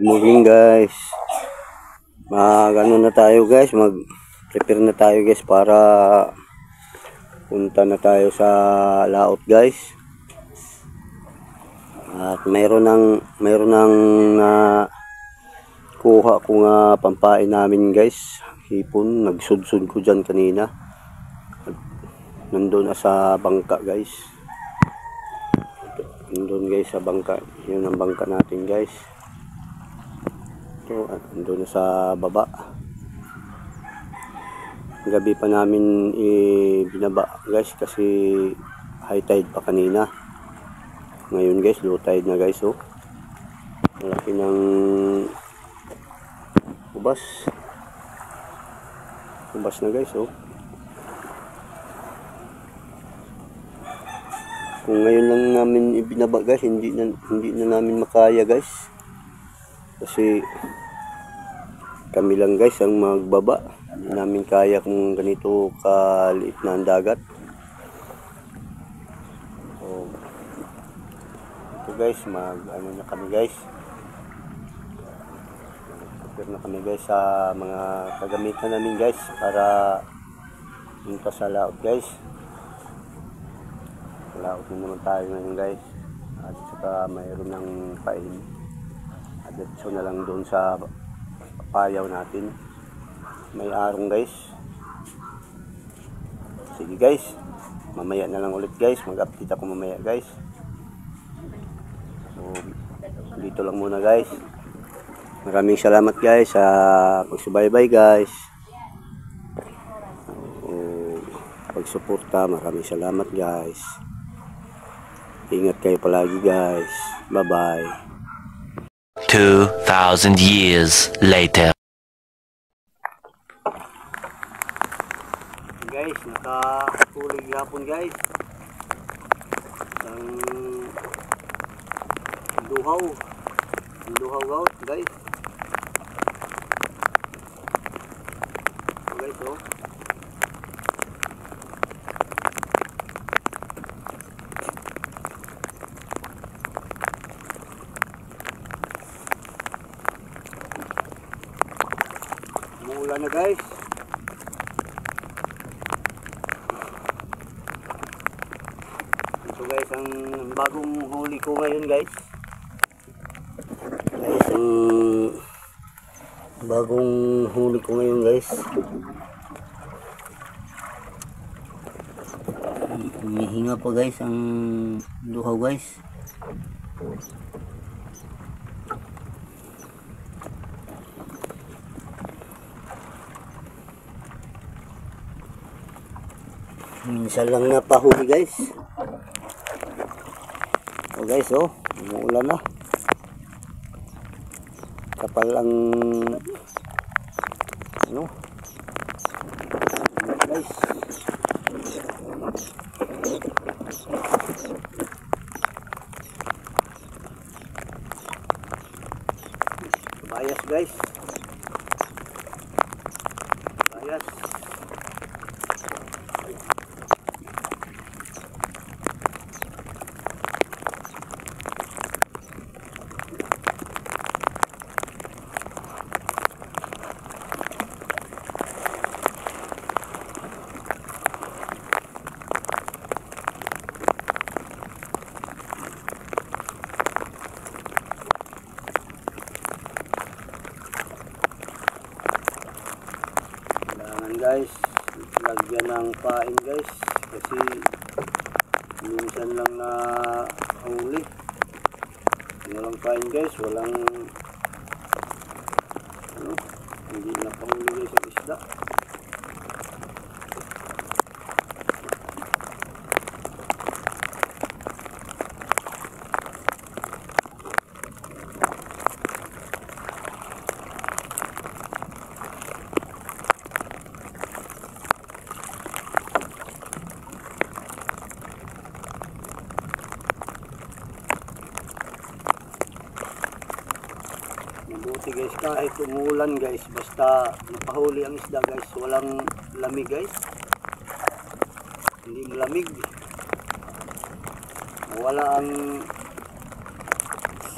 morning guys. Ano na tayo guys, mag-prepare na tayo guys para punta na tayo sa laot guys. At mayroon ng kuha ko nga pampain namin guys. Hipon, nagsudsud ko dyan kanina. Nandun na sa bangka guys. Nandun guys sa bangka. Yun ang bangka natin guys. Ito, nandun na sa baba. Gabi pa namin binaba guys kasi high tide pa kanina. Ngayon guys, low tide na guys. Oh. Malaki ng ubas. Ubas na guys. Oh. Kung ngayon lang namin ibinaba guys, hindi na namin makaya guys. Kasi kami lang guys ang magbaba. Hindi namin kaya kung ganito kaliit na ang dagat. So, ito guys, ano na kami guys. Prepare na kami guys sa mga kagamitan namin guys para punta sa laot guys. Laot na naman tayo ngayon guys. At saka mayroon ng pain. Adetso na lang doon sa payaw natin. May arong guys. Sige guys, mamaya na lang ulit guys. Mag-update ako mamaya guys. So dito lang muna guys. Maraming salamat guys sa pagsubaybay guys. Pagsuporta, maraming salamat guys. Ingat kayo palagi guys. Bye bye. 2,000 years later. Guys, nakatuloy hapon guys. Ang duhaw guys. Guys, oh. Umuulan na guys. Ito guys ang bagong huli ko ngayon guys. Guys, ang bagong huli ko ngayon guys. Humihinga pa guys ang luhaw guys. Minsan lang napahuli guys. Oh guys, oh, umuulan na. Kapal ang ano guys. Bayas guys. Bayas. Guys, lagyan ng pain guys kasi minsan lang na huli. Walang pain guys, walang ano, hindi na pahuli guys ang isda. Mabuti guys kahit umulan guys, basta napahuli ang isda guys, walang lamig guys, hindi malamig, wala ang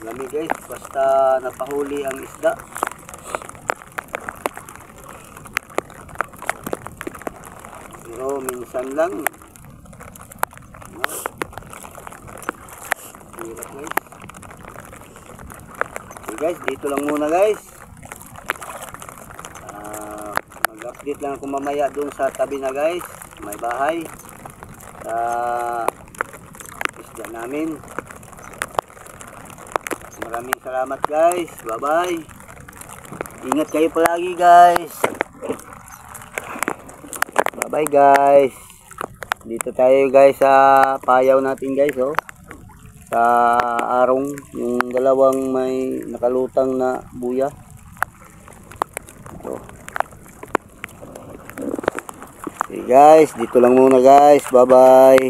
Lami guys, basta napahuli ang isda. Pero minsan lang. No? Hirap guys. Okay guys, dito lang muna guys. Mag-update lang ako mamaya dun sa tabi na guys. May bahay. Sa isda namin. Maraming salamat guys. Bye bye. Ingat kayo palagi guys. Bye bye guys. Dito tayo guys sa payaw natin guys, oh. Sa arong, yung dalawang may nakalutang na buya. Ito. Okay guys, dito lang muna guys. Bye bye.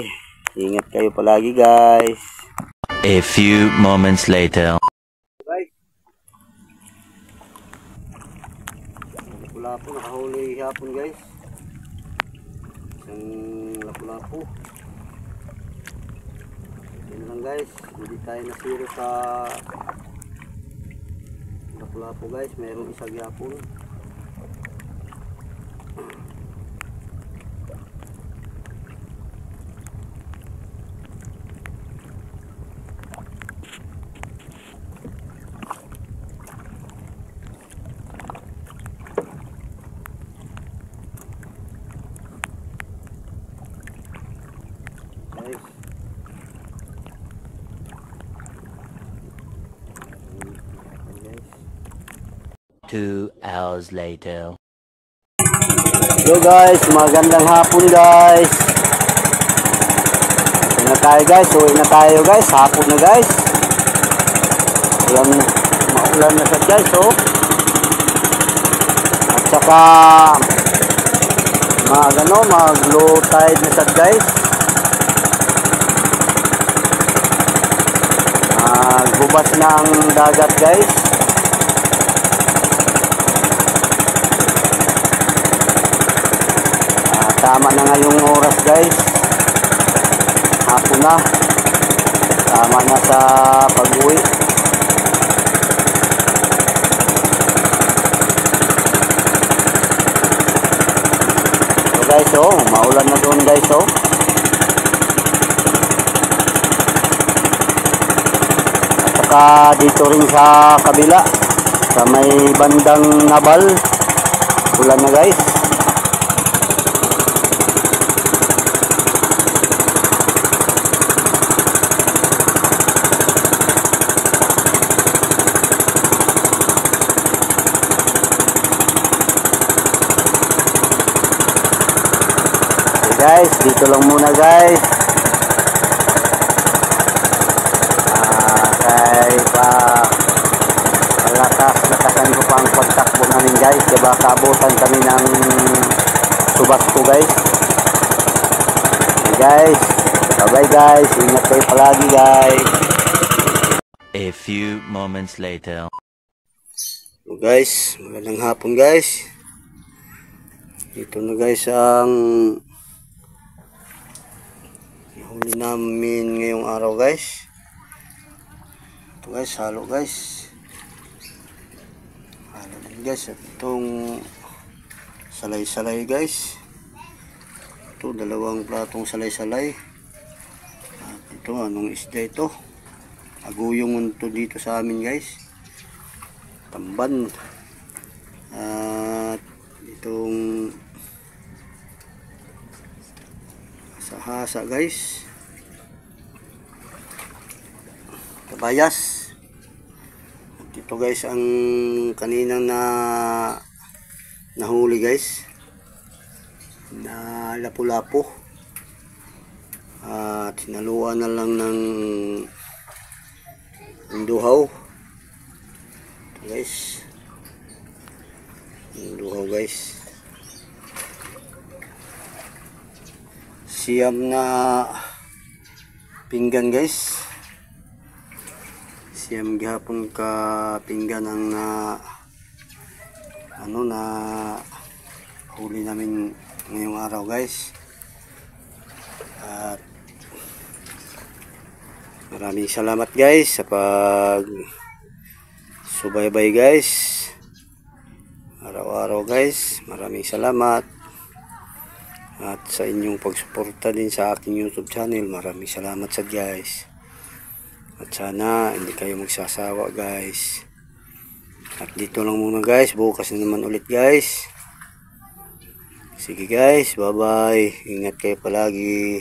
Ingat kayo palagi guys. A few moments later. Lapu-lapu, nakahuli hapon guys. Isang lapu-lapu. Yan lang guys, hindi tayo nasiro sa lapu-lapu guys. Mayroong isang hapon. Guys. 2 hours later. Hello guys, magandang hapon guys. Uwi na tayo guys, uwi na tayo guys. Hapon na guys. Maulan na sa guys, oh. At saka mag low tide na sa guys. Magbubas na ang dagat guys. Tama na ngayong oras guys. Hapon na. Tama na sa pag-uwi. So guys, oh, maulan na doon guys, oh. At saka dito rin sa kabila, sa may bandang Nabal, ulan na guys. Guys, dito lang muna guys. Kahit lakasan ko pang pagtakbo namin guys. Diba kaabutan kami ng subas ko guys. Okay, guys, bye bye guys. Ingat kayo palagi guys. A few moments later. So guys, magandang hapon guys. Dito na guys ang huli namin ngayong araw guys. Ito guys, halo guys. Halo din guys. At itong salay-salay guys. Ito, dalawang platong salay-salay. At ito, anong isda ito? Aguyong ito dito sa amin guys. Tamban. At itong hasa guys, kabayas. At ito guys ang kaninang nahuli guys, na lapu-lapu. At sinaluan na lang ng duhaw. Ito guys, yung duhaw guys. Siyam na pinggan guys. Siyam gihapon ka pinggan ang na huli namin ngayong araw guys. At Maraming salamat guys sa pag subaybay guys. Araw-araw guys. Maraming salamat. At sa inyong pagsuporta din sa aking YouTube channel. Maraming salamat sa guys. At sana hindi kayo magsasawa guys. At dito lang muna guys. Bukas na naman ulit guys. Sige guys. Bye bye. Ingat kayo palagi.